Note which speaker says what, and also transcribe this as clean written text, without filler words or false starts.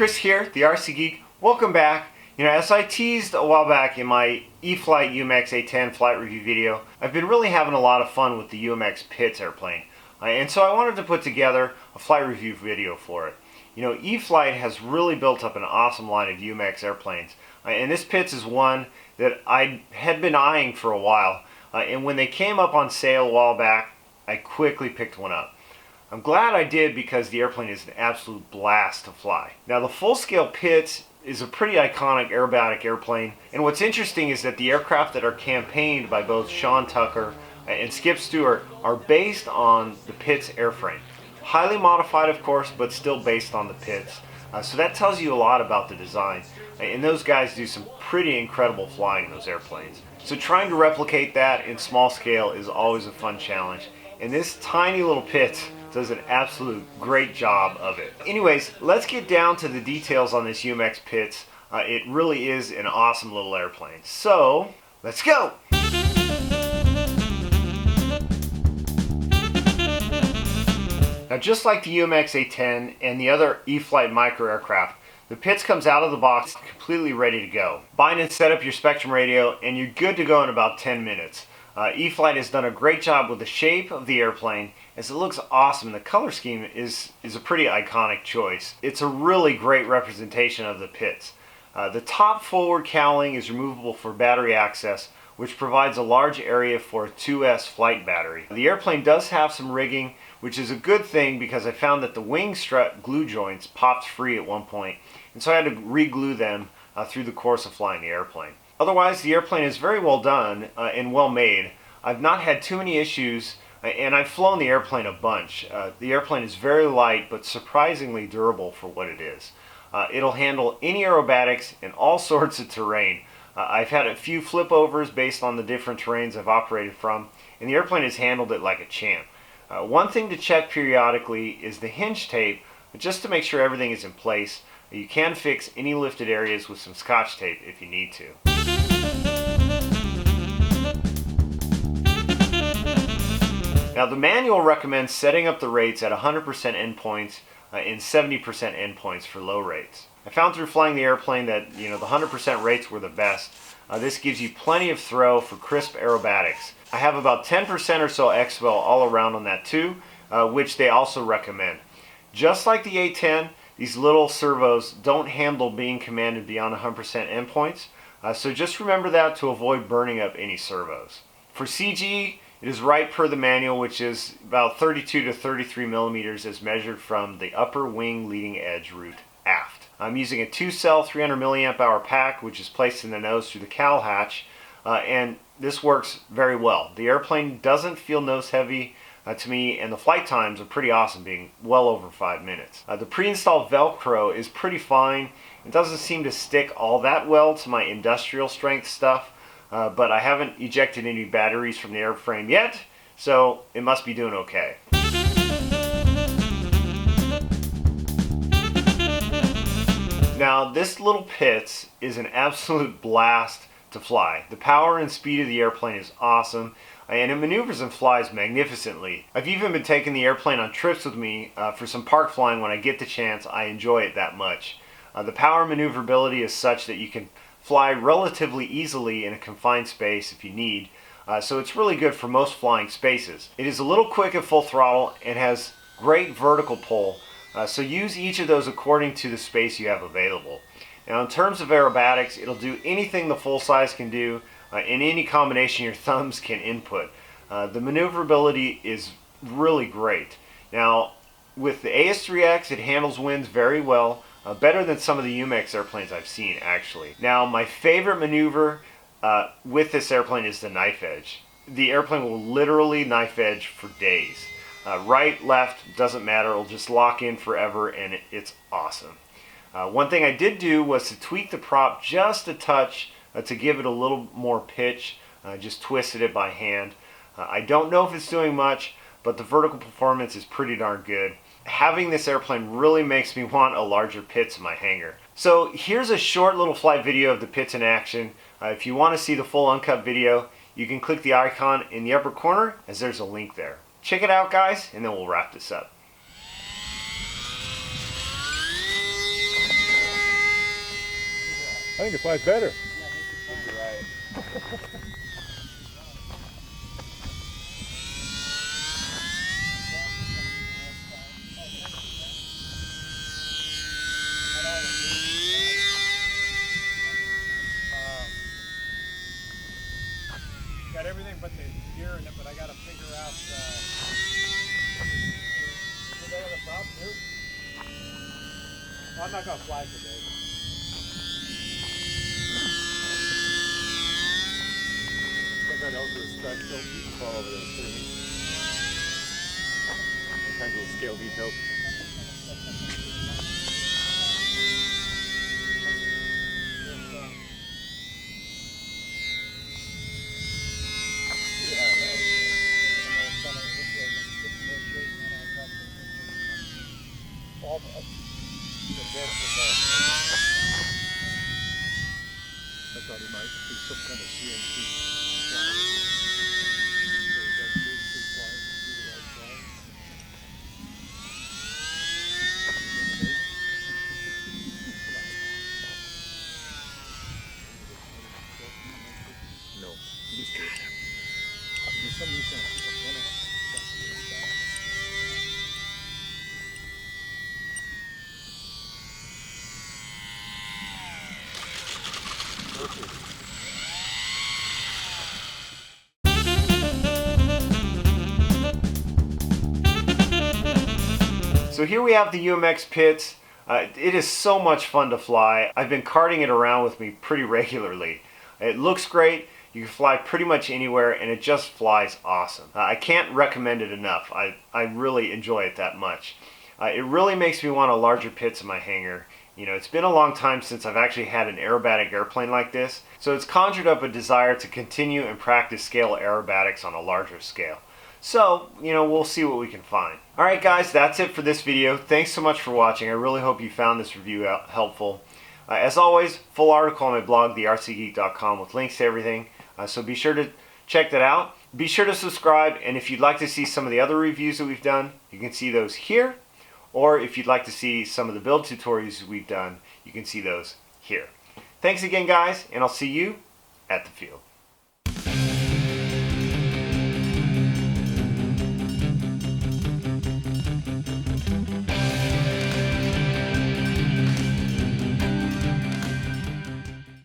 Speaker 1: Chris here, the RC Geek. Welcome back. As I teased a while back in my E-Flite UMX A10 flight review video, I've been really having a lot of fun with the UMX Pitts airplane. And so I wanted to put together a flight review video for it. E-Flite has really built up an awesome line of UMX airplanes. And this Pitts is one that I had been eyeing for a while. And when they came up on sale a while back, I quickly picked one up. I'm glad I did because the airplane is an absolute blast to fly. Now the full-scale Pitts is a pretty iconic aerobatic airplane, and what's interesting is that the aircraft that are campaigned by both Sean Tucker and Skip Stewart are based on the Pitts airframe. Highly modified of course, but still based on the Pitts. So that tells you a lot about the design, and those guys do some pretty incredible flying in those airplanes. So trying to replicate that in small scale is always a fun challenge, and this tiny little Pitts does an absolute great job of it. Anyways, let's get down to the details on this UMX Pitts. It really is an awesome little airplane. So, let's go! Now just like the UMX A10 and the other E-Flite micro aircraft, the Pitts comes out of the box completely ready to go. Bind and set up your Spectrum radio and you're good to go in about 10 minutes. E-Flite has done a great job with the shape of the airplane as it looks awesome. The color scheme is a pretty iconic choice. It's a really great representation of the Pitts. The top forward cowling is removable for battery access, which provides a large area for a 2S flight battery. The airplane does have some rigging, which is a good thing because I found that the wing strut glue joints popped free at one point, and so I had to re-glue them through the course of flying the airplane. Otherwise, the airplane is very well done and well made. I've not had too many issues, and I've flown the airplane a bunch. The airplane is very light but surprisingly durable for what it is. It'll handle any aerobatics in all sorts of terrain. I've had a few flipovers based on the different terrains I've operated from, and the airplane has handled it like a champ. One thing to check periodically is the hinge tape, just to make sure everything is in place. You can fix any lifted areas with some Scotch tape if you need to. Now the manual recommends setting up the rates at 100% endpoints and 70% endpoints for low rates. I found through flying the airplane that the 100% rates were the best. This gives you plenty of throw for crisp aerobatics. I have about 10% or so exfil all around on that too, which they also recommend. Just like the A10, these little servos don't handle being commanded beyond 100% endpoints, so just remember that to avoid burning up any servos. For CG, it is right per the manual, which is about 32 to 33 millimeters as measured from the upper wing leading edge root aft. I'm using a 2-cell 300 milliamp hour pack, which is placed in the nose through the cowl hatch, and this works very well. The airplane doesn't feel nose heavy to me, and the flight times are pretty awesome, being well over 5 minutes. The pre-installed Velcro is pretty fine. It doesn't seem to stick all that well to my industrial strength stuff, but I haven't ejected any batteries from the airframe yet, so it must be doing okay. Now this little Pitts is an absolute blast to fly. The power and speed of the airplane is awesome, and it maneuvers and flies magnificently. I've even been taking the airplane on trips with me for some park flying when I get the chance. I enjoy it that much. The power maneuverability is such that you can fly relatively easily in a confined space if you need, so it's really good for most flying spaces. It is a little quick at full throttle and has great vertical pull, so use each of those according to the space you have available. Now in terms of aerobatics, it'll do anything the full size can do in any combination your thumbs can input. The maneuverability is really great. Now with the AS3X, it handles winds very well. Better than some of the UMX airplanes I've seen, actually. Now, my favorite maneuver with this airplane is the knife edge. The airplane will literally knife edge for days. Right, left, doesn't matter. It'll just lock in forever, and it's awesome. One thing I did do was to tweak the prop just a touch to give it a little more pitch. Just twisted it by hand. I don't know if it's doing much, but the vertical performance is pretty darn good. Having this airplane really makes me want a larger Pitts in my hangar. So here's a short little flight video of the Pitts in action. If you want to see the full uncut video, you can click the icon in the upper corner as there's a link there. Check it out guys, and then we'll wrap this up.
Speaker 2: think it flies better.
Speaker 3: You're right.
Speaker 2: Got everything but the gear in it, but I got to figure out. Is that on the top too? I'm not gonna fly today. I think I know for a stretch, so people fall over there. Sometimes little scale details. I thought he might be some kind of CNC flying. So he does CNC flying, computerized flying. No, just do it. There's some reason
Speaker 1: So here we have the UMX Pitts. It is so much fun to fly. I've been carting it around with me pretty regularly. It looks great. You can fly pretty much anywhere and it just flies awesome. I can't recommend it enough. I really enjoy it that much. It really makes me want a larger Pitts in my hangar. You know, it's been a long time since I've actually had an aerobatic airplane like this, so it's conjured up a desire to continue and practice scale aerobatics on a larger scale. So, you know, we'll see what we can find. Alright guys, that's it for this video. Thanks so much for watching. I really hope you found this review helpful. As always, full article on my blog, thercgeek.com, with links to everything. So be sure to check that out. Be sure to subscribe, and if you'd like to see some of the other reviews that we've done, you can see those here. Or if you'd like to see some of the build tutorials we've done, you can see those here. Thanks again guys, and I'll see you at the field.